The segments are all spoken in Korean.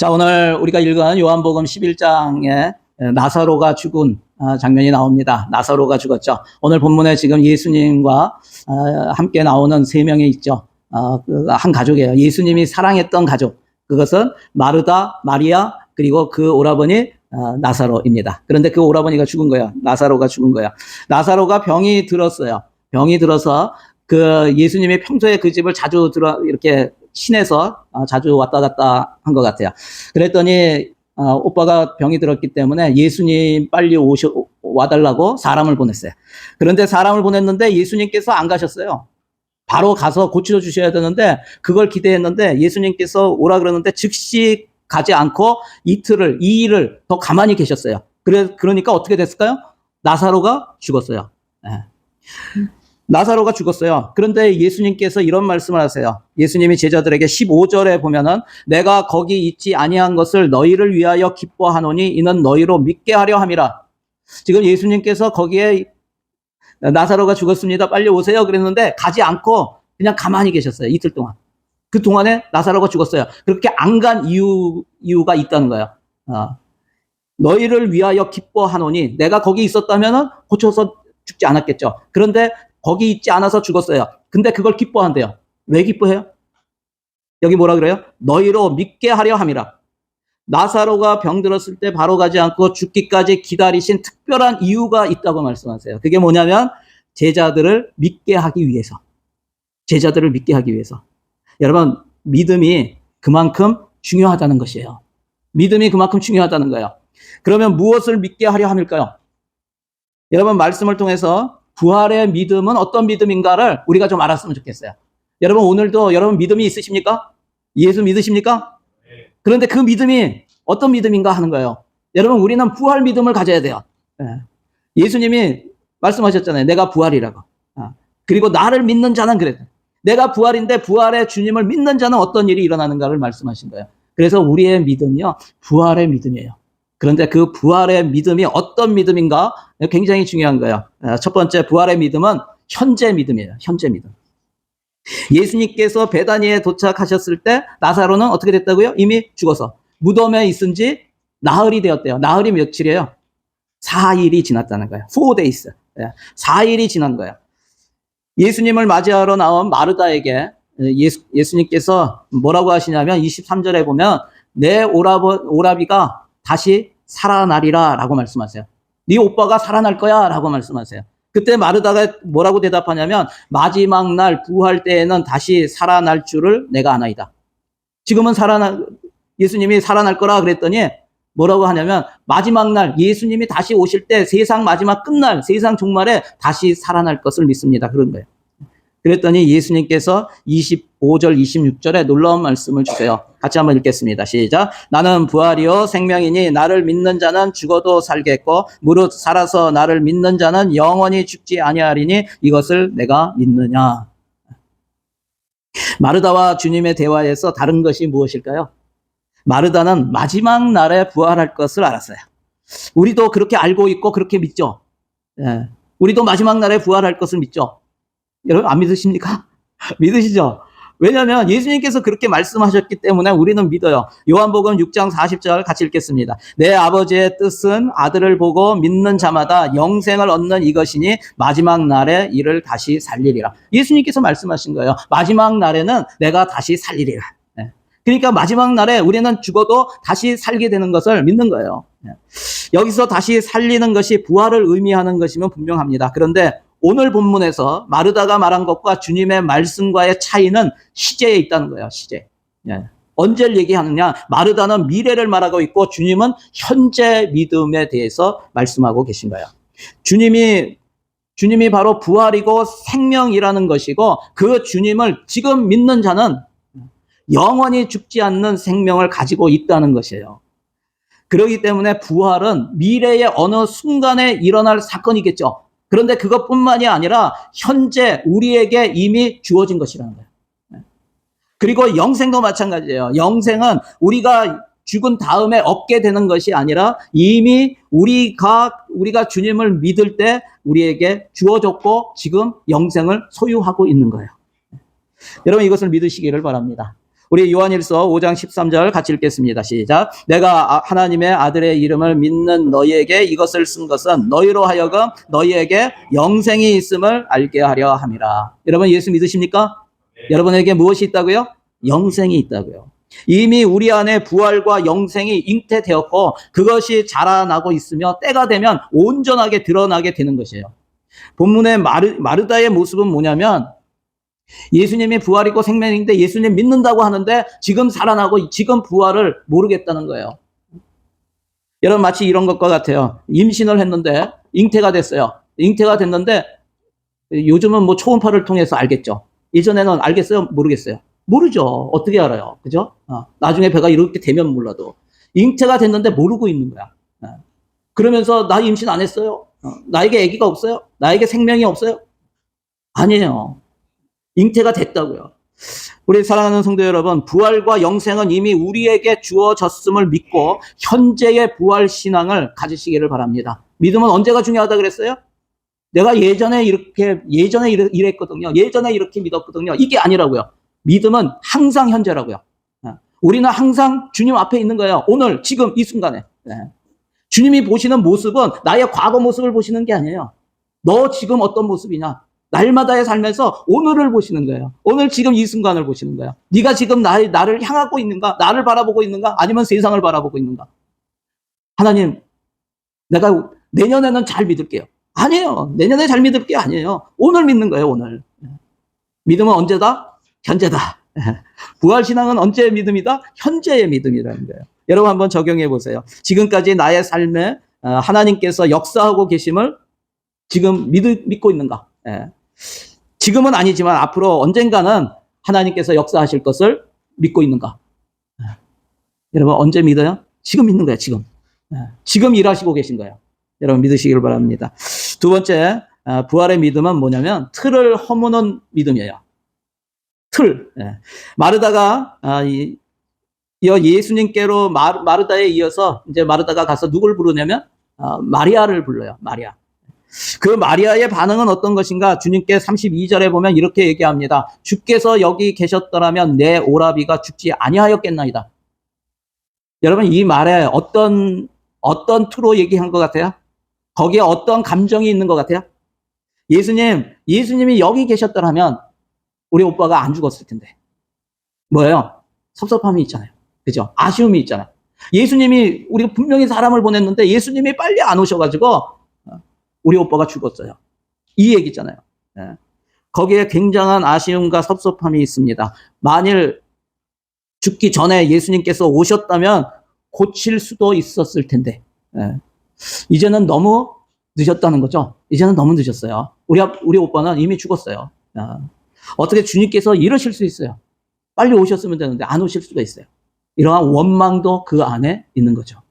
자, 오늘 우리가 읽은 요한복음 11장에 나사로가 죽은 장면이 나옵니다. 나사로가 죽었죠. 오늘 본문에 지금 예수님과 함께 나오는 세 명이 있죠. 한 가족이에요. 예수님이 사랑했던 가족. 그것은 마르다, 마리아, 그리고 그 오라버니 나사로입니다. 그런데 그 오라버니가 죽은 거예요. 나사로가 죽은 거예요. 나사로가 병이 들었어요. 병이 들어서 그 예수님이 평소에 그 집을 자주 이렇게 시내서 자주 왔다 갔다 한 것 같아요. 그랬더니 오빠가 병이 들었기 때문에 예수님 빨리 와달라고 사람을 보냈어요. 그런데 사람을 보냈는데 예수님께서 안 가셨어요. 바로 가서 고쳐주셔야 되는데 그걸 기대했는데 예수님께서 오라 그러는데 즉시 가지 않고 이틀을, 2일을 더 가만히 계셨어요. 그러니까 어떻게 됐을까요? 나사로가 죽었어요. 네. 나사로가 죽었어요. 그런데 예수님께서 이런 말씀을 하세요. 예수님이 제자들에게 15절에 보면은 내가 거기 있지 아니한 것을 너희를 위하여 기뻐하노니 이는 너희로 믿게 하려 함이라. 지금 예수님께서 거기에 나사로가 죽었습니다. 빨리 오세요. 그랬는데 가지 않고 그냥 가만히 계셨어요. 이틀 동안. 그 동안에 나사로가 죽었어요. 그렇게 안 간 이유가 있다는 거예요. 너희를 위하여 기뻐하노니 내가 거기 있었다면은 고쳐서 죽지 않았겠죠. 그런데 거기 있지 않아서 죽었어요. 근데 그걸 기뻐한대요. 왜 기뻐해요? 여기 뭐라 그래요? 너희로 믿게 하려 함이라. 나사로가 병들었을 때 바로 가지 않고 죽기까지 기다리신 특별한 이유가 있다고 말씀하세요. 그게 뭐냐면 제자들을 믿게 하기 위해서. 제자들을 믿게 하기 위해서. 여러분, 믿음이 그만큼 중요하다는 것이에요. 믿음이 그만큼 중요하다는 거예요. 그러면 무엇을 믿게 하려 함일까요? 여러분, 말씀을 통해서 부활의 믿음은 어떤 믿음인가를 우리가 좀 알았으면 좋겠어요. 여러분, 오늘도 여러분 믿음이 있으십니까? 예수 믿으십니까? 그런데 그 믿음이 어떤 믿음인가 하는 거예요. 여러분, 우리는 부활 믿음을 가져야 돼요. 예수님이 말씀하셨잖아요. 내가 부활이라고. 그리고 나를 믿는 자는 그래요. 내가 부활인데 부활의 주님을 믿는 자는 어떤 일이 일어나는가를 말씀하신 거예요. 그래서 우리의 믿음이요, 부활의 믿음이에요. 그런데 그 부활의 믿음이 어떤 믿음인가 굉장히 중요한 거예요. 첫 번째, 부활의 믿음은 현재 믿음이에요. 현재 믿음. 예수님께서 베다니에 도착하셨을 때 나사로는 어떻게 됐다고요? 이미 죽어서 무덤에 있은 지 나흘이 되었대요. 나흘이 며칠이에요? 4일이 지났다는 거예요. 4days. 4일이 지난 거예요. 예수님을 맞이하러 나온 마르다에게 예수님께서 뭐라고 하시냐면 23절에 보면 내 오라비가 다시 살아나리라 라고 말씀하세요. 네 오빠가 살아날 거야 라고 말씀하세요. 그때 마르다가 뭐라고 대답하냐면 마지막 날 부활 때에는 다시 살아날 줄을 내가 아나이다. 지금은 예수님이 살아날 거라 그랬더니 뭐라고 하냐면 마지막 날 예수님이 다시 오실 때 세상 마지막 끝날 세상 종말에 다시 살아날 것을 믿습니다. 그런 거예요. 그랬더니 예수님께서 25절, 26절에 놀라운 말씀을 주세요. 같이 한번 읽겠습니다. 시작. 나는 부활이요 생명이니 나를 믿는 자는 죽어도 살겠고 무릇 살아서 나를 믿는 자는 영원히 죽지 아니하리니 이것을 내가 믿느냐. 마르다와 주님의 대화에서 다른 것이 무엇일까요? 마르다는 마지막 날에 부활할 것을 알았어요. 우리도 그렇게 알고 있고 그렇게 믿죠. 우리도 마지막 날에 부활할 것을 믿죠. 여러분 안 믿으십니까? 믿으시죠? 왜냐하면 예수님께서 그렇게 말씀하셨기 때문에 우리는 믿어요. 요한복음 6장 40절 같이 읽겠습니다. 내 아버지의 뜻은 아들을 보고 믿는 자마다 영생을 얻는 이것이니 마지막 날에 이를 다시 살리리라. 예수님께서 말씀하신 거예요. 마지막 날에는 내가 다시 살리리라. 그러니까 마지막 날에 우리는 죽어도 다시 살게 되는 것을 믿는 거예요. 여기서 다시 살리는 것이 부활을 의미하는 것이면 분명합니다. 그런데 오늘 본문에서 마르다가 말한 것과 주님의 말씀과의 차이는 시제에 있다는 거예요. 시제. 언제를 얘기하느냐? 마르다는 미래를 말하고 있고 주님은 현재 믿음에 대해서 말씀하고 계신 거예요. 주님이 바로 부활이고 생명이라는 것이고 그 주님을 지금 믿는 자는 영원히 죽지 않는 생명을 가지고 있다는 것이에요. 그렇기 때문에 부활은 미래의 어느 순간에 일어날 사건이겠죠. 그런데 그것뿐만이 아니라 현재 우리에게 이미 주어진 것이라는 거예요. 그리고 영생도 마찬가지예요. 영생은 우리가 죽은 다음에 얻게 되는 것이 아니라 이미 우리가 주님을 믿을 때 우리에게 주어졌고 지금 영생을 소유하고 있는 거예요. 여러분 이것을 믿으시기를 바랍니다. 우리 요한일서 5장 13절 같이 읽겠습니다. 시작. 내가 하나님의 아들의 이름을 믿는 너희에게 이것을 쓴 것은 너희로 하여금 너희에게 영생이 있음을 알게 하려 함이라. 여러분 예수 믿으십니까? 여러분에게 무엇이 있다고요? 영생이 있다고요. 이미 우리 안에 부활과 영생이 잉태되었고 그것이 자라나고 있으며 때가 되면 온전하게 드러나게 되는 것이에요. 본문의 마르다의 모습은 뭐냐면 예수님이 부활이고 생명인데 예수님 믿는다고 하는데 지금 살아나고 지금 부활을 모르겠다는 거예요. 여러분 마치 이런 것과 같아요. 임신을 했는데 잉태가 됐어요. 잉태가 됐는데 요즘은 뭐 초음파를 통해서 알겠죠. 예전에는 알겠어요? 모르겠어요? 모르죠. 어떻게 알아요? 그죠? 나중에 배가 이렇게 되면 몰라도. 잉태가 됐는데 모르고 있는 거야. 그러면서 나 임신 안 했어요? 나에게 아기가 없어요? 나에게 생명이 없어요? 아니에요. 잉태가 됐다고요. 우리 사랑하는 성도 여러분, 부활과 영생은 이미 우리에게 주어졌음을 믿고 현재의 부활 신앙을 가지시기를 바랍니다. 믿음은 언제가 중요하다 그랬어요? 내가 예전에 이랬거든요. 예전에 이렇게 믿었거든요. 이게 아니라고요. 믿음은 항상 현재라고요. 우리는 항상 주님 앞에 있는 거예요. 오늘, 지금, 이 순간에. 주님이 보시는 모습은 나의 과거 모습을 보시는 게 아니에요. 너 지금 어떤 모습이냐? 날마다의 삶에서 오늘을 보시는 거예요. 오늘 지금 이 순간을 보시는 거예요. 네가 지금 나를 향하고 있는가? 나를 바라보고 있는가? 아니면 세상을 바라보고 있는가? 하나님, 내가 내년에는 잘 믿을게요. 아니에요. 내년에 잘 믿을 게 아니에요. 오늘 믿는 거예요, 오늘. 믿음은 언제다? 현재다. 부활신앙은 언제의 믿음이다? 현재의 믿음이라는 거예요. 여러분 한번 적용해 보세요. 지금까지 나의 삶에 하나님께서 역사하고 계심을 지금 믿고 있는가? 지금은 아니지만 앞으로 언젠가는 하나님께서 역사하실 것을 믿고 있는가? 여러분 언제 믿어요? 지금 믿는 거예요. 지금. 지금 일하시고 계신 거예요. 여러분 믿으시길 바랍니다. 두 번째, 부활의 믿음은 뭐냐면 틀을 허무는 믿음이에요. 틀. 마르다가 예수님께로 마르다에 이어서 이제 마르다가 가서 누굴 부르냐면 마리아를 불러요. 마리아. 그 마리아의 반응은 어떤 것인가? 주님께 32절에 보면 이렇게 얘기합니다. 주께서 여기 계셨더라면 내 오라비가 죽지 아니하였겠나이다. 여러분 이 말에 어떤 투로 얘기한 것 같아요? 거기에 어떤 감정이 있는 것 같아요? 예수님이 여기 계셨더라면 우리 오빠가 안 죽었을 텐데. 뭐예요? 섭섭함이 있잖아요. 그죠? 아쉬움이 있잖아요. 예수님이 우리가 분명히 사람을 보냈는데 예수님이 빨리 안 오셔가지고 우리 오빠가 죽었어요. 이 얘기잖아요. 거기에 굉장한 아쉬움과 섭섭함이 있습니다. 만일 죽기 전에 예수님께서 오셨다면 고칠 수도 있었을 텐데 이제는 너무 늦었다는 거죠. 이제는 너무 늦었어요. 우리 오빠는 이미 죽었어요. 어떻게 주님께서 이러실 수 있어요? 빨리 오셨으면 되는데 안 오실 수가 있어요. 이러한 원망도 그 안에 있는 거죠.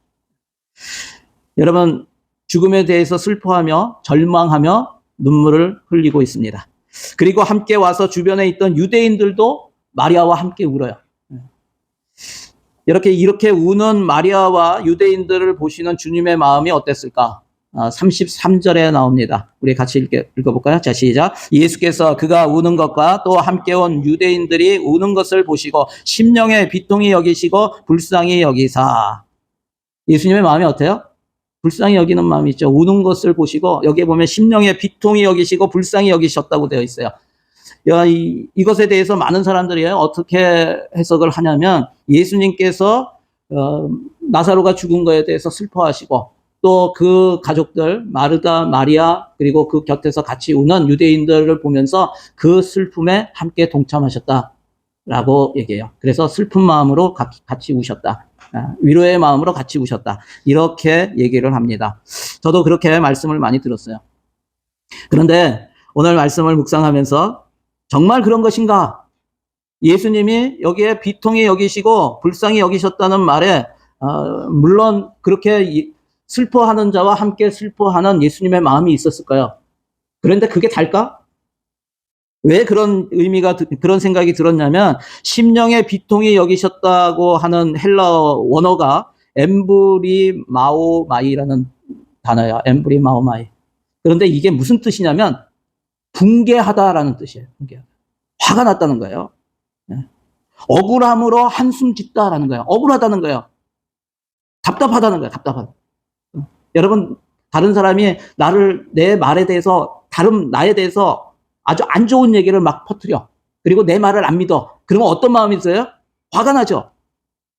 여러분 죽음에 대해서 슬퍼하며 절망하며 눈물을 흘리고 있습니다. 그리고 함께 와서 주변에 있던 유대인들도 마리아와 함께 울어요. 이렇게 우는 마리아와 유대인들을 보시는 주님의 마음이 어땠을까? 33절에 나옵니다. 우리 같이 읽어볼까요? 자, 시작. 예수께서 그가 우는 것과 또 함께 온 유대인들이 우는 것을 보시고 심령에 비통히 여기시고 불쌍히 여기사. 예수님의 마음이 어때요? 불쌍히 여기는 마음이 있죠. 우는 것을 보시고 여기에 보면 심령에 비통히 여기시고 불쌍히 여기셨다고 되어 있어요. 이것에 대해서 많은 사람들이 어떻게 해석을 하냐면 예수님께서 나사로가 죽은 거에 대해서 슬퍼하시고 또 그 가족들 마르다, 마리아 그리고 그 곁에서 같이 우는 유대인들을 보면서 그 슬픔에 함께 동참하셨다라고 얘기해요. 그래서 슬픈 마음으로 같이 우셨다. 위로의 마음으로 같이 우셨다. 이렇게 얘기를 합니다. 저도 그렇게 말씀을 많이 들었어요. 그런데 오늘 말씀을 묵상하면서 정말 그런 것인가? 예수님이 여기에 비통히 여기시고 불쌍히 여기셨다는 말에 물론 그렇게 슬퍼하는 자와 함께 슬퍼하는 예수님의 마음이 있었을까요? 그런데 그게 달까? 왜 그런 생각이 들었냐면 심령의 비통히 여기셨다고 하는 헬라어 원어가 엠브리마오마이라는 단어야. 엠브리마오마이. 그런데 이게 무슨 뜻이냐면 붕괴하다라는 뜻이에요. 붕괴하다. 화가 났다는 거예요. 억울함으로 한숨 짓다라는 거예요. 억울하다는 거예요. 답답하다는 거예요. 답답하다. 여러분, 다른 사람이 내 말에 대해서, 다른 나에 대해서 아주 안 좋은 얘기를 막 퍼뜨려. 그리고 내 말을 안 믿어. 그러면 어떤 마음이 있어요? 화가 나죠.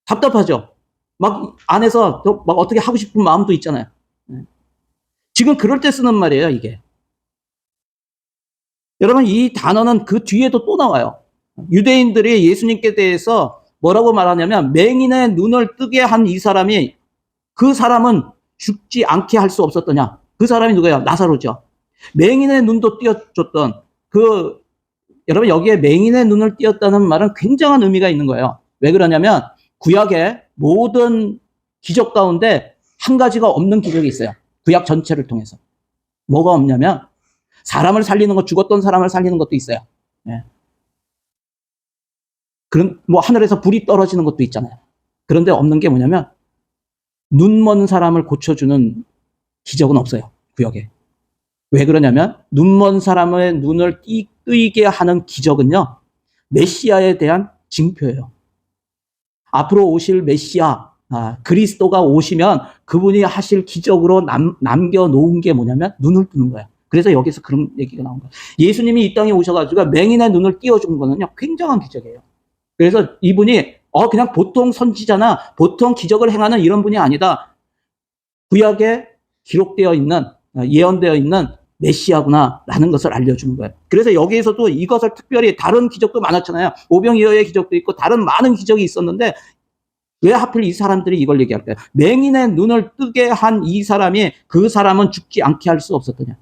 답답하죠. 막 안에서 막 어떻게 하고 싶은 마음도 있잖아요. 지금 그럴 때 쓰는 말이에요, 이게. 여러분, 이 단어는 그 뒤에도 또 나와요. 유대인들이 예수님께 대해서 뭐라고 말하냐면, 맹인의 눈을 뜨게 한 이 사람이, 그 사람은 죽지 않게 할 수 없었더냐. 그 사람이 누구예요? 나사로죠. 맹인의 눈도 띄어줬던 여러분, 여기에 맹인의 눈을 띄었다는 말은 굉장한 의미가 있는 거예요. 왜 그러냐면 구약의 모든 기적 가운데 한 가지가 없는 기적이 있어요. 구약 전체를 통해서. 뭐가 없냐면 사람을 살리는 것, 죽었던 사람을 살리는 것도 있어요. 예. 그런 하늘에서 불이 떨어지는 것도 있잖아요. 그런데 없는 게 뭐냐면 눈먼 사람을 고쳐주는 기적은 없어요. 구약에. 왜 그러냐면 눈먼 사람의 눈을 뜨이게 하는 기적은요, 메시아에 대한 징표예요. 앞으로 오실 메시아, 그리스도가 오시면 그분이 하실 기적으로 남겨놓은 게 뭐냐면 눈을 뜨는 거예요. 그래서 여기서 그런 얘기가 나온 거예요. 예수님이 이 땅에 오셔가지고 맹인의 눈을 띄워준 거는요, 굉장한 기적이에요. 그래서 이분이 그냥 보통 선지자나 보통 기적을 행하는 이런 분이 아니다. 구약에 기록되어 있는, 예언되어 있는 메시아구나라는 것을 알려주는 거예요. 그래서 여기에서도 이것을 특별히, 다른 기적도 많았잖아요. 오병이어의 기적도 있고 다른 많은 기적이 있었는데 왜 하필 이 사람들이 이걸 얘기할까요? 맹인의 눈을 뜨게 한 이 사람이, 그 사람은 죽지 않게 할 수 없었더냐.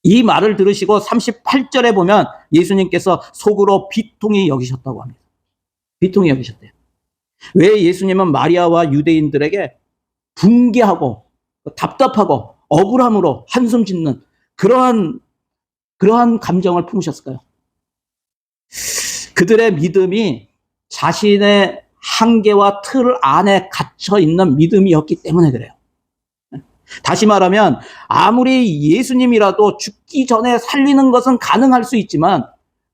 이 말을 들으시고 38절에 보면 예수님께서 속으로 비통히 여기셨다고 합니다. 비통히 여기셨대요. 왜 예수님은 마리아와 유대인들에게 붕괴하고 답답하고 억울함으로 한숨 짓는 그러한 감정을 품으셨을까요? 그들의 믿음이 자신의 한계와 틀 안에 갇혀 있는 믿음이었기 때문에 그래요. 다시 말하면 아무리 예수님이라도 죽기 전에 살리는 것은 가능할 수 있지만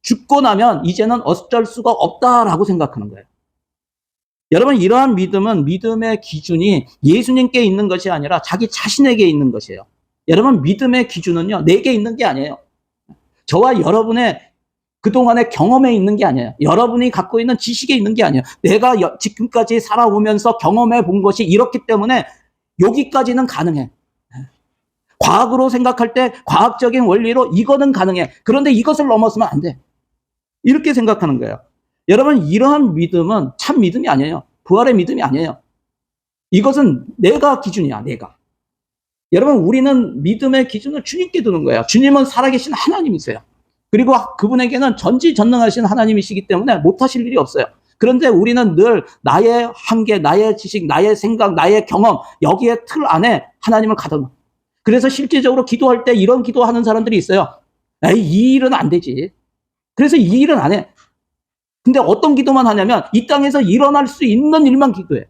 죽고 나면 이제는 어쩔 수가 없다라고 생각하는 거예요. 여러분, 이러한 믿음은, 믿음의 기준이 예수님께 있는 것이 아니라 자기 자신에게 있는 것이에요. 여러분, 믿음의 기준은요, 내게 있는 게 아니에요. 저와 여러분의 그동안의 경험에 있는 게 아니에요. 여러분이 갖고 있는 지식에 있는 게 아니에요. 내가 지금까지 살아오면서 경험해 본 것이 이렇기 때문에 여기까지는 가능해. 과학으로 생각할 때 과학적인 원리로 이거는 가능해. 그런데 이것을 넘어서면 안 돼. 이렇게 생각하는 거예요. 여러분, 이러한 믿음은 참 믿음이 아니에요. 부활의 믿음이 아니에요. 이것은 내가 기준이야, 내가. 여러분, 우리는 믿음의 기준을 주님께 두는 거예요. 주님은 살아계신 하나님이세요. 그리고 그분에게는 전지전능하신 하나님이시기 때문에 못하실 일이 없어요. 그런데 우리는 늘 나의 한계, 나의 지식, 나의 생각, 나의 경험, 여기에 틀 안에 하나님을 가둬놔. 그래서 실제적으로 기도할 때 이런 기도하는 사람들이 있어요. 에이, 이 일은 안 되지. 그래서 이 일은 안 해. 근데 어떤 기도만 하냐면 이 땅에서 일어날 수 있는 일만 기도해.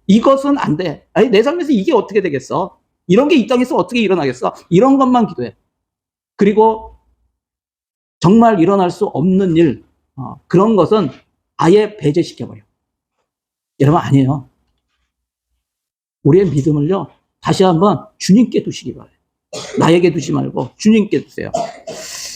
이것은 안 돼. 아니, 내 삶에서 이게 어떻게 되겠어? 이런 게 이 땅에서 어떻게 일어나겠어? 이런 것만 기도해. 그리고 정말 일어날 수 없는 일, 그런 것은 아예 배제시켜버려. 여러분, 아니에요. 우리의 믿음을요, 다시 한번 주님께 두시기 바라요. 나에게 두지 말고 주님께 두세요.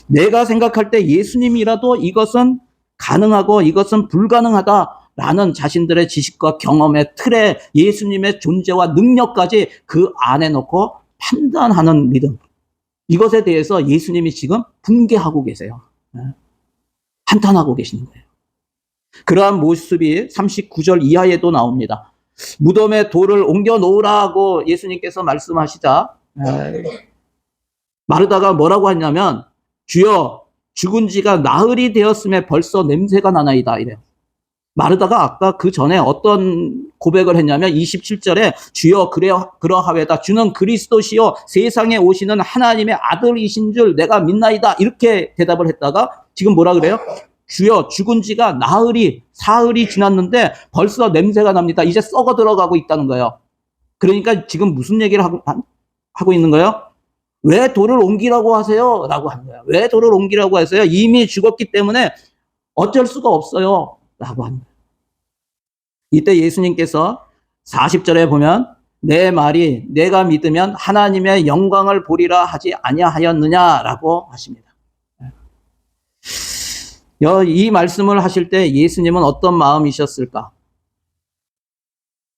내가 생각할 때 예수님이라도 이것은 가능하고 이것은 불가능하다라는 자신들의 지식과 경험의 틀에 예수님의 존재와 능력까지 그 안에 넣고 판단하는 믿음. 이것에 대해서 예수님이 지금 붕괴하고 계세요. 한탄하고 계시는 거예요. 그러한 모습이 39절 이하에도 나옵니다. 무덤에 돌을 옮겨 놓으라고 예수님께서 말씀하시자 마르다가 뭐라고 했냐면, 주여, 죽은 지가 나흘이 되었음에 벌써 냄새가 나나이다, 이래요. 마르다가 아까 그 전에 어떤 고백을 했냐면 27절에 주여 그러하외다, 주는 그리스도시요 세상에 오시는 하나님의 아들이신 줄 내가 믿나이다, 이렇게 대답을 했다가 지금 뭐라 그래요? 주여, 죽은 지가 사흘이 지났는데 벌써 냄새가 납니다. 이제 썩어 들어가고 있다는 거예요. 그러니까 지금 무슨 얘기를 하고 있는 거예요? 왜 돌을 옮기라고 하세요? 라고 하는 거예요. 왜 돌을 옮기라고 하세요? 이미 죽었기 때문에 어쩔 수가 없어요. 라고 합니다. 이때 예수님께서 40절에 보면 내 말이 내가 믿으면 하나님의 영광을 보리라 하지 아니하였느냐라고 하십니다. 이 말씀을 하실 때 예수님은 어떤 마음이셨을까?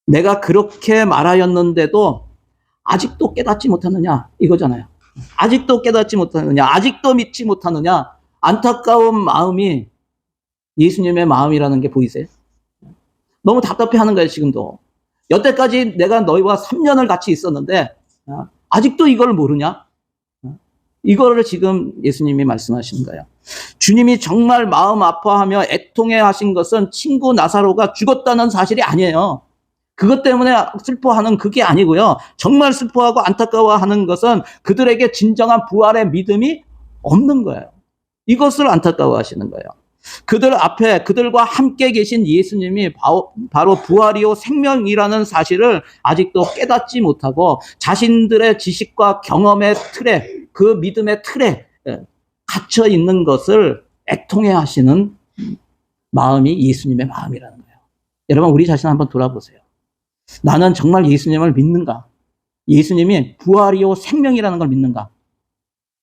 내가 그렇게 말하였는데도 아직도 깨닫지 못하느냐 이거잖아요. 아직도 깨닫지 못하느냐, 아직도 믿지 못하느냐, 안타까운 마음이 예수님의 마음이라는 게 보이세요? 너무 답답해하는 거예요. 지금도 여태까지 내가 너희와 3년을 같이 있었는데 아직도 이걸 모르냐? 이거를 지금 예수님이 말씀하시는 거예요. 주님이 정말 마음 아파하며 애통해 하신 것은 친구 나사로가 죽었다는 사실이 아니에요. 그것 때문에 슬퍼하는 그게 아니고요. 정말 슬퍼하고 안타까워하는 것은 그들에게 진정한 부활의 믿음이 없는 거예요. 이것을 안타까워하시는 거예요. 그들 앞에 그들과 함께 계신 예수님이 바로 부활이요 생명이라는 사실을 아직도 깨닫지 못하고 자신들의 지식과 경험의 틀에, 그 믿음의 틀에 갇혀 있는 것을 애통해 하시는 마음이 예수님의 마음이라는 거예요. 여러분, 우리 자신 한번 돌아보세요. 나는 정말 예수님을 믿는가? 예수님이 부활이요 생명이라는 걸 믿는가?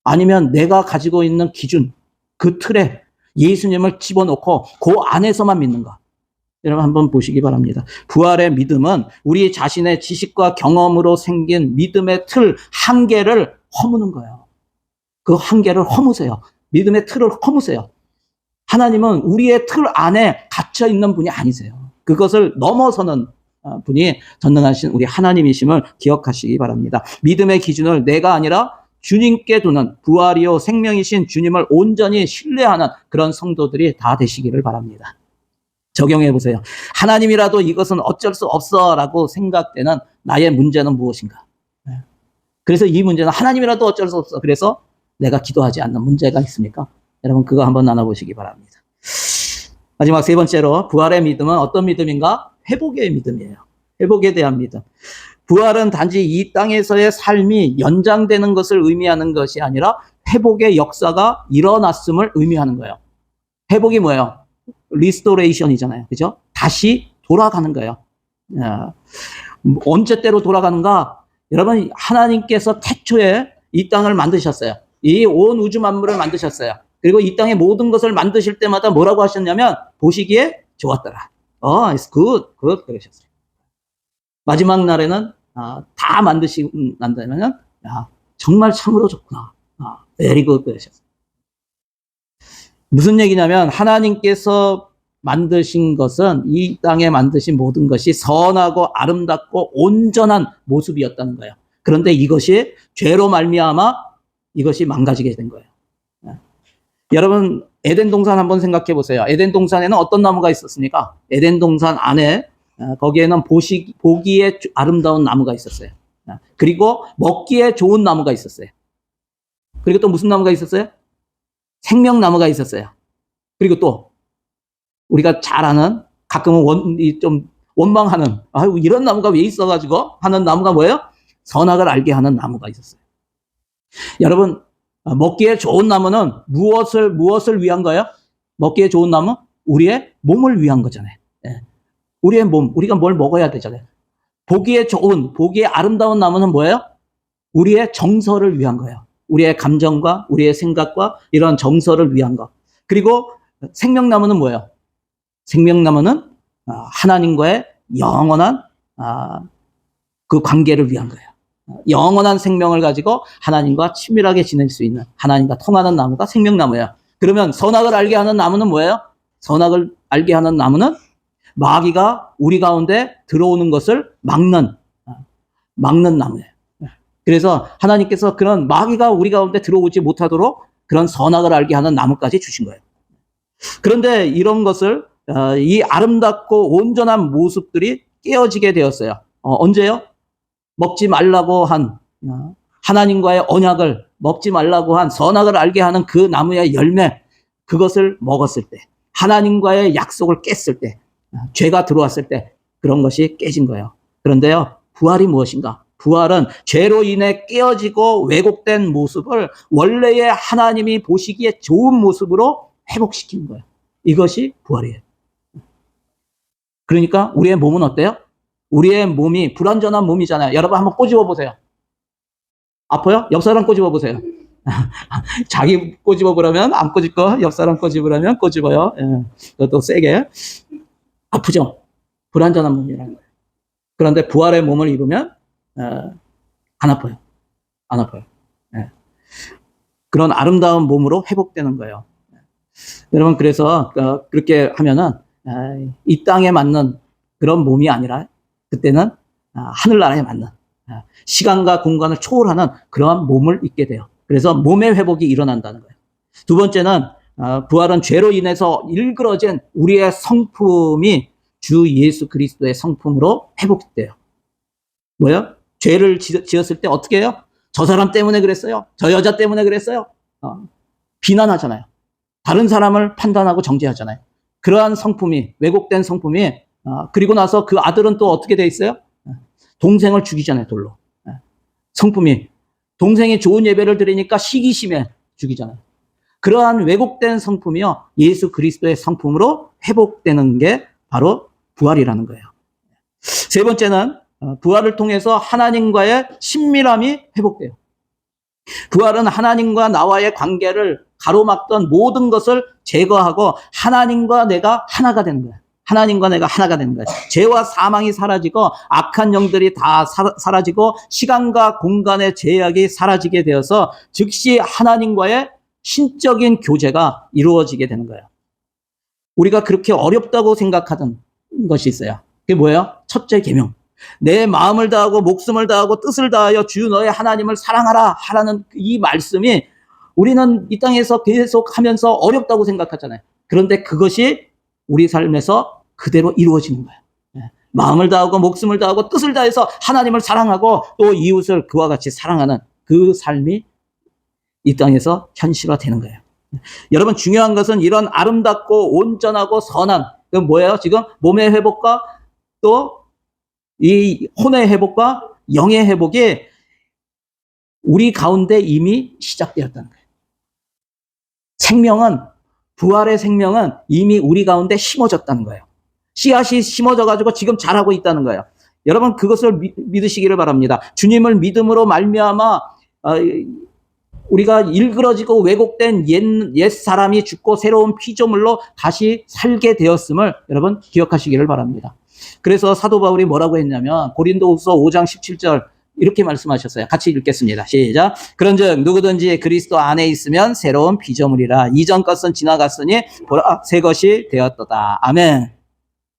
아니면 내가 가지고 있는 기준, 그 틀에 예수님을 집어넣고 그 안에서만 믿는가? 여러분 한번 보시기 바랍니다. 부활의 믿음은 우리 자신의 지식과 경험으로 생긴 믿음의 틀, 한계를 허무는 거예요. 그 한계를 허무세요. 믿음의 틀을 허무세요. 하나님은 우리의 틀 안에 갇혀 있는 분이 아니세요. 그것을 넘어서는 분이 전능하신 우리 하나님이심을 기억하시기 바랍니다. 믿음의 기준을 내가 아니라 주님께 두는 부활이요 생명이신 주님을 온전히 신뢰하는 그런 성도들이 다 되시기를 바랍니다. 적용해 보세요. 하나님이라도 이것은 어쩔 수 없어라고 생각되는 나의 문제는 무엇인가? 그래서 이 문제는 하나님이라도 어쩔 수 없어. 그래서 내가 기도하지 않는 문제가 있습니까? 여러분 그거 한번 나눠보시기 바랍니다. 마지막 세 번째로 부활의 믿음은 어떤 믿음인가? 회복의 믿음이에요. 회복에 대한 믿음. 부활은 단지 이 땅에서의 삶이 연장되는 것을 의미하는 것이 아니라 회복의 역사가 일어났음을 의미하는 거예요. 회복이 뭐예요? 리스토레이션이잖아요. 그죠? 다시 돌아가는 거예요. 언제 때로 돌아가는가? 여러분, 하나님께서 태초에 이 땅을 만드셨어요. 이 온 우주 만물을 만드셨어요. 그리고 이 땅의 모든 것을 만드실 때마다 뭐라고 하셨냐면 보시기에 좋았더라. It's good, good 그러셨어요. 마지막 날에는 다 만드시고 난다면 정말 참으로 좋구나. very good 그러셨어요. 무슨 얘기냐면 하나님께서 만드신 것은 이 땅에 만드신 모든 것이 선하고 아름답고 온전한 모습이었다는 거예요. 그런데 이것이 죄로 말미암아 이것이 망가지게 된 거예요. 여러분 에덴 동산 한번 생각해 보세요. 에덴 동산에는 어떤 나무가 있었습니까? 에덴 동산 안에 거기에는 보기에 아름다운 나무가 있었어요. 그리고 먹기에 좋은 나무가 있었어요. 그리고 또 무슨 나무가 있었어요? 생명나무가 있었어요. 그리고 또 우리가 잘 아는 가끔은 좀 원망하는 이런 나무가 왜 있어가지고 하는 나무가 뭐예요? 선악을 알게 하는 나무가 있었어요. 여러분 먹기에 좋은 나무는 무엇을 위한 거예요? 먹기에 좋은 나무? 우리의 몸을 위한 거잖아요. 우리의 몸, 우리가 뭘 먹어야 되잖아요. 보기에 좋은, 보기에 아름다운 나무는 뭐예요? 우리의 정서를 위한 거예요. 우리의 감정과 우리의 생각과 이런 정서를 위한 것. 그리고 생명나무는 뭐예요? 생명나무는 하나님과의 영원한 그 관계를 위한 거예요. 영원한 생명을 가지고 하나님과 친밀하게 지낼 수 있는 하나님과 통하는 나무가 생명나무예요. 그러면 선악을 알게 하는 나무는 뭐예요? 선악을 알게 하는 나무는 마귀가 우리 가운데 들어오는 것을 막는 나무예요. 그래서 하나님께서 그런 마귀가 우리 가운데 들어오지 못하도록 그런 선악을 알게 하는 나무까지 주신 거예요. 그런데 이런 것을 이 아름답고 온전한 모습들이 깨어지게 되었어요. 언제요? 먹지 말라고 한 하나님과의 언약을 먹지 말라고 한 선악을 알게 하는 그 나무의 열매, 그것을 먹었을 때, 하나님과의 약속을 깼을 때, 죄가 들어왔을 때 그런 것이 깨진 거예요. 그런데요, 부활이 무엇인가? 부활은 죄로 인해 깨어지고 왜곡된 모습을 원래의 하나님이 보시기에 좋은 모습으로 회복시키는 거예요. 이것이 부활이에요. 그러니까 우리의 몸은 어때요? 우리의 몸이 불완전한 몸이잖아요. 여러분 한번 꼬집어 보세요. 아파요? 옆 사람 꼬집어 보세요. 자기 꼬집어 보라면 안 꼬집고 옆 사람 꼬집으라면 꼬집어요. 예. 그것도 세게. 아프죠? 불완전한 몸이라는 거예요. 그런데 부활의 몸을 입으면 안 아파요. 안 아파요. 예. 그런 아름다운 몸으로 회복되는 거예요. 여러분 그래서 그렇게 하면은 이 땅에 맞는 그런 몸이 아니라 그때는 하늘나라에 맞는 시간과 공간을 초월하는 그러한 몸을 입게 돼요. 그래서 몸의 회복이 일어난다는 거예요. 두 번째는 부활은 죄로 인해서 일그러진 우리의 성품이 주 예수 그리스도의 성품으로 회복돼요. 뭐요? 죄를 지었을 때 어떻게 해요? 저 사람 때문에 그랬어요. 저 여자 때문에 그랬어요. 비난하잖아요. 다른 사람을 판단하고 정죄하잖아요. 그러한 성품이, 왜곡된 성품이, 그리고 나서 그 아들은 또 어떻게 돼 있어요? 동생을 죽이잖아요, 돌로. 성품이. 동생이 좋은 예배를 드리니까 시기심에 죽이잖아요. 그러한 왜곡된 성품이요, 예수 그리스도의 성품으로 회복되는 게 바로 부활이라는 거예요. 세 번째는 부활을 통해서 하나님과의 친밀함이 회복돼요. 부활은 하나님과 나와의 관계를 가로막던 모든 것을 제거하고 하나님과 내가 하나가 되는 거예요. 하나님과 내가 하나가 되는 거예요. 죄와 사망이 사라지고 악한 영들이 다 사라지고 시간과 공간의 제약이 사라지게 되어서 즉시 하나님과의 신적인 교제가 이루어지게 되는 거예요. 우리가 그렇게 어렵다고 생각하던 것이 있어요. 그게 뭐예요? 첫째 계명. 내 마음을 다하고 목숨을 다하고 뜻을 다하여 주 너의 하나님을 사랑하라 하라는 이 말씀이 우리는 이 땅에서 계속 하면서 어렵다고 생각하잖아요. 그런데 그것이 우리 삶에서 그대로 이루어지는 거예요. 마음을 다하고 목숨을 다하고 뜻을 다해서 하나님을 사랑하고 또 이웃을 그와 같이 사랑하는 그 삶이 이 땅에서 현실화되는 거예요. 여러분 중요한 것은 이런 아름답고 온전하고 선한, 그 뭐예요? 지금 몸의 회복과 또 이 혼의 회복과 영의 회복이 우리 가운데 이미 시작되었다는 거예요. 생명은, 부활의 생명은 이미 우리 가운데 심어졌다는 거예요. 씨앗이 심어져가지고 지금 자라고 있다는 거예요. 여러분 그것을 믿으시기를 바랍니다. 주님을 믿음으로 말미암아 우리가 일그러지고 왜곡된 옛 사람이 죽고 새로운 피조물로 다시 살게 되었음을 여러분 기억하시기를 바랍니다. 그래서 사도 바울이 뭐라고 했냐면 고린도후서 5장 17절 이렇게 말씀하셨어요. 같이 읽겠습니다. 시작. 그런즉 누구든지 그리스도 안에 있으면 새로운 피조물이라. 이전 것은 지나갔으니 보라 새 것이 되었도다. 아멘.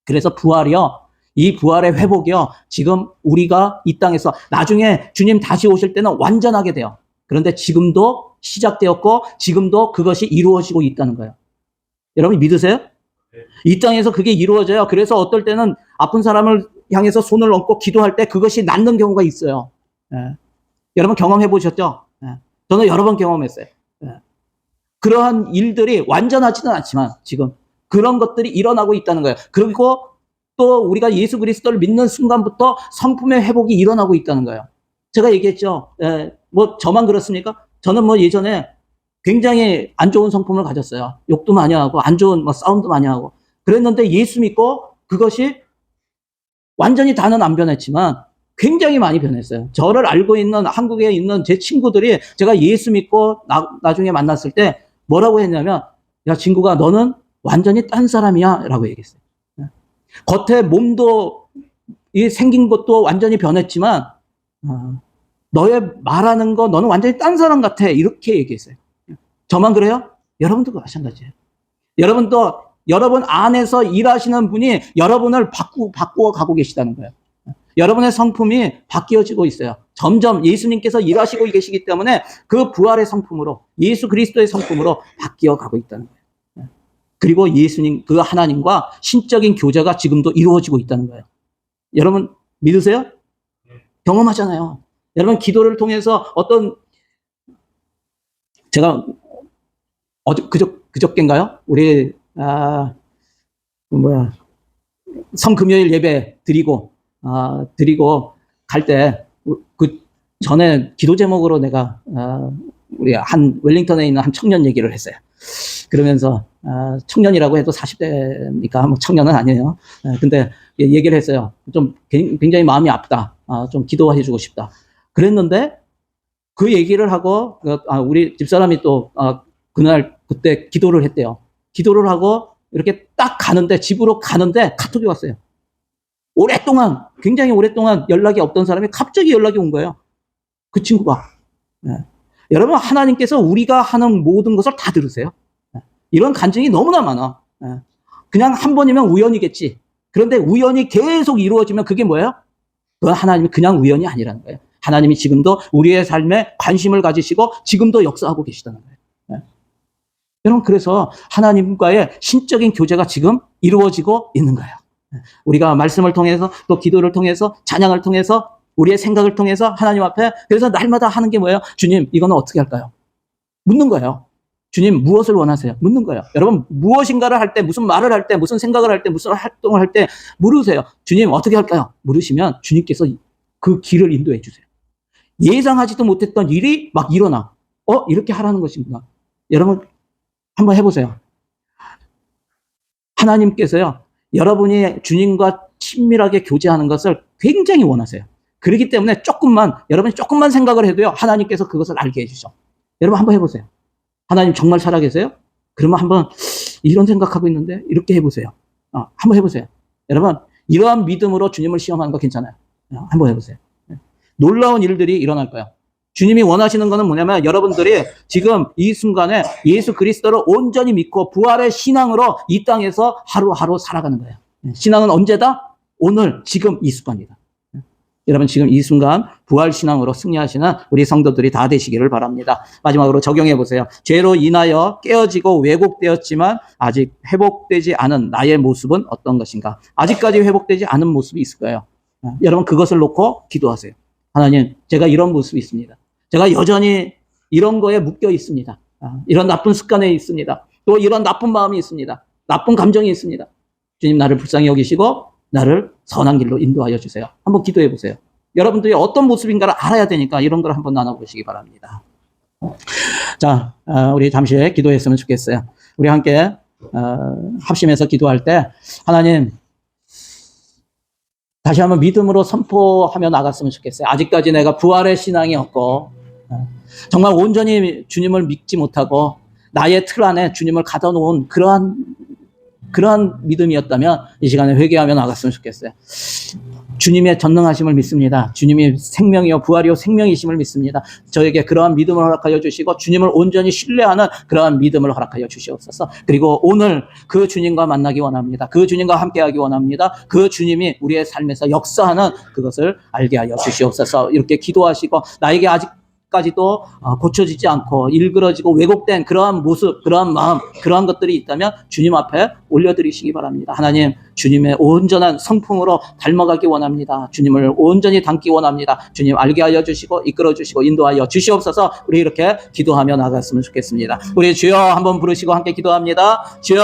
그래서 부활이요, 이 부활의 회복이요, 지금 우리가 이 땅에서 나중에 주님 다시 오실 때는 완전하게 돼요. 그런데 지금도 시작되었고 지금도 그것이 이루어지고 있다는 거예요. 여러분 믿으세요? 이 땅에서 그게 이루어져요. 그래서 어떨 때는 아픈 사람을 향해서 손을 얹고 기도할 때 그것이 낫는 경우가 있어요. 여러분 경험해 보셨죠? 저는 여러 번 경험했어요. 그러한 일들이 완전하지는 않지만 지금 그런 것들이 일어나고 있다는 거예요. 그리고 또 우리가 예수 그리스도를 믿는 순간부터 성품의 회복이 일어나고 있다는 거예요. 제가 얘기했죠. 뭐 저만 그렇습니까? 저는 뭐 예전에 굉장히 안 좋은 성품을 가졌어요. 욕도 많이 하고 안 좋은 뭐 싸움도 많이 하고 그랬는데 예수 믿고 그것이 완전히 다는 안 변했지만 굉장히 많이 변했어요. 저를 알고 있는 한국에 있는 제 친구들이 제가 예수 믿고 나중에 만났을 때 뭐라고 했냐면, 야 친구가 너는 완전히 딴 사람이야 라고 얘기했어요. 겉에 몸도 생긴 것도 완전히 변했지만 너의 말하는 거 너는 완전히 딴 사람 같아 이렇게 얘기했어요. 저만 그래요? 여러분도 마찬가지예요. 여러분도 여러분 안에서 일하시는 분이 여러분을 바꾸어 가고 계시다는 거예요. 여러분의 성품이 바뀌어지고 있어요. 점점 예수님께서 일하시고 계시기 때문에 그 부활의 성품으로 예수 그리스도의 성품으로 바뀌어 가고 있다는 거예요. 그리고 예수님 그 하나님과 신적인 교제가 지금도 이루어지고 있다는 거예요. 여러분 믿으세요? 경험하잖아요. 여러분 기도를 통해서 어떤 제가 그저께인가요? 우리 성금요일 예배 드리고 갈 때 그 전에 기도 제목으로 내가 우리 한 웰링턴에 있는 한 청년 얘기를 했어요. 그러면서 청년이라고 해도 40대니까 뭐 청년은 아니에요. 근데 얘기를 했어요. 좀 굉장히 마음이 아프다. 좀 기도해주고 싶다. 그랬는데 그 얘기를 하고 우리 집사람이 또 그때 기도를 했대요. 기도를 하고 이렇게 딱 가는데 집으로 가는데 카톡이 왔어요. 굉장히 오랫동안 연락이 없던 사람이 갑자기 연락이 온 거예요. 그 친구가. 여러분, 하나님께서 우리가 하는 모든 것을 다 들으세요. 이런 간증이 너무나 많아. 그냥 한 번이면 우연이겠지. 그런데 우연이 계속 이루어지면 그게 뭐예요? 그건 하나님이 그냥 우연이 아니라는 거예요. 하나님이 지금도 우리의 삶에 관심을 가지시고 지금도 역사하고 계시다는 거예요. 여러분, 그래서 하나님과의 신적인 교제가 지금 이루어지고 있는 거예요. 우리가 말씀을 통해서 또 기도를 통해서 찬양을 통해서 우리의 생각을 통해서 하나님 앞에 그래서 날마다 하는 게 뭐예요? 주님, 이거는 어떻게 할까요? 묻는 거예요. 주님, 무엇을 원하세요? 묻는 거예요. 여러분, 무엇인가를 할 때, 무슨 말을 할 때, 무슨 생각을 할 때, 무슨 활동을 할 때 물으세요. 주님, 어떻게 할까요? 물으시면 주님께서 그 길을 인도해 주세요. 예상하지도 못했던 일이 막 일어나. 이렇게 하라는 것입니다. 여러분, 한번 해보세요. 하나님께서요, 여러분이 주님과 친밀하게 교제하는 것을 굉장히 원하세요. 그렇기 때문에 여러분이 조금만 생각을 해도요, 하나님께서 그것을 알게 해주셔. 여러분 한번 해보세요. 하나님 정말 살아계세요? 그러면 한번 이런 생각하고 있는데 이렇게 해보세요. 한번 해보세요. 여러분, 이러한 믿음으로 주님을 시험하는 거 괜찮아요. 한번 해보세요. 놀라운 일들이 일어날 거예요. 주님이 원하시는 거는 뭐냐면 여러분들이 지금 이 순간에 예수 그리스도를 온전히 믿고 부활의 신앙으로 이 땅에서 하루하루 살아가는 거예요. 신앙은 언제다? 오늘, 지금 이 순간이다. 여러분, 지금 이 순간 부활 신앙으로 승리하시는 우리 성도들이 다 되시기를 바랍니다. 마지막으로 적용해 보세요. 죄로 인하여 깨어지고 왜곡되었지만 아직 회복되지 않은 나의 모습은 어떤 것인가? 아직까지 회복되지 않은 모습이 있을 거예요. 여러분, 그것을 놓고 기도하세요. 하나님, 제가 이런 모습이 있습니다. 제가 여전히 이런 거에 묶여 있습니다. 이런 나쁜 습관에 있습니다. 또 이런 나쁜 마음이 있습니다. 나쁜 감정이 있습니다. 주님, 나를 불쌍히 여기시고 나를 선한 길로 인도하여 주세요. 한번 기도해 보세요. 여러분들이 어떤 모습인가를 알아야 되니까 이런 걸 한번 나눠보시기 바랍니다. 자, 우리 잠시 기도했으면 좋겠어요. 우리 함께 합심해서 기도할 때 하나님, 다시 한번 믿음으로 선포하며 나갔으면 좋겠어요. 아직까지 내가 부활의 신앙이 없고 정말 온전히 주님을 믿지 못하고 나의 틀 안에 주님을 가둬 놓은 그러한 믿음이었다면 이 시간에 회개하며 나갔으면 좋겠어요. 주님의 전능하심을 믿습니다. 주님이 생명이요 부활이요 생명이심을 믿습니다. 저에게 그러한 믿음을 허락하여 주시고 주님을 온전히 신뢰하는 그러한 믿음을 허락하여 주시옵소서. 그리고 오늘 그 주님과 만나기 원합니다. 그 주님과 함께하기 원합니다. 그 주님이 우리의 삶에서 역사하는 그것을 알게 하여 주시옵소서. 이렇게 기도하시고 나에게 아직까지도 고쳐지지 않고 일그러지고 왜곡된 그러한 모습, 그러한 마음, 그러한 것들이 있다면 주님 앞에 올려드리시기 바랍니다. 하나님, 주님의 온전한 성품으로 닮아가기 원합니다. 주님을 온전히 닮기 원합니다. 주님 알게 하여 주시고 이끌어 주시고 인도하여 주시옵소서. 우리 이렇게 기도하며 나갔으면 좋겠습니다. 우리 주여 한번 부르시고 함께 기도합니다. 주여,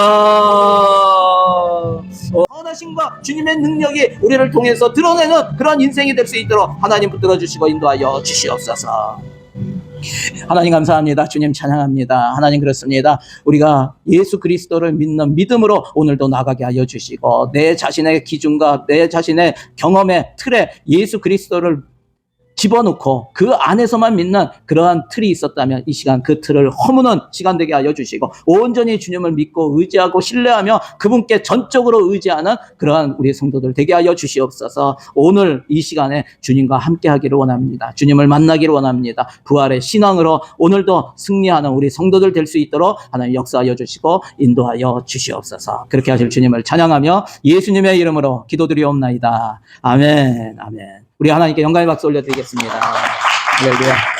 선하심과 주님의 능력이 우리를 통해서 드러내는 그런 인생이 될 수 있도록 하나님 붙들어 주시고 인도하여 주시옵소서. 하나님 감사합니다. 주님 찬양합니다. 하나님 그렇습니다. 우리가 예수 그리스도를 믿는 믿음으로 오늘도 나가게 하여 주시고 내 자신의 기준과 내 자신의 경험의 틀에 예수 그리스도를 집어넣고 그 안에서만 믿는 그러한 틀이 있었다면 이 시간 그 틀을 허무는 시간 되게 하여 주시고 온전히 주님을 믿고 의지하고 신뢰하며 그분께 전적으로 의지하는 그러한 우리 성도들 되게 하여 주시옵소서. 오늘 이 시간에 주님과 함께 하기를 원합니다. 주님을 만나기를 원합니다. 부활의 신앙으로 오늘도 승리하는 우리 성도들 될 수 있도록 하나님 역사하여 주시고 인도하여 주시옵소서. 그렇게 하실 주님을 찬양하며 예수님의 이름으로 기도드리옵나이다. 아멘. 아멘. 우리 하나님께 영광의 박수 올려드리겠습니다. 할렐루야.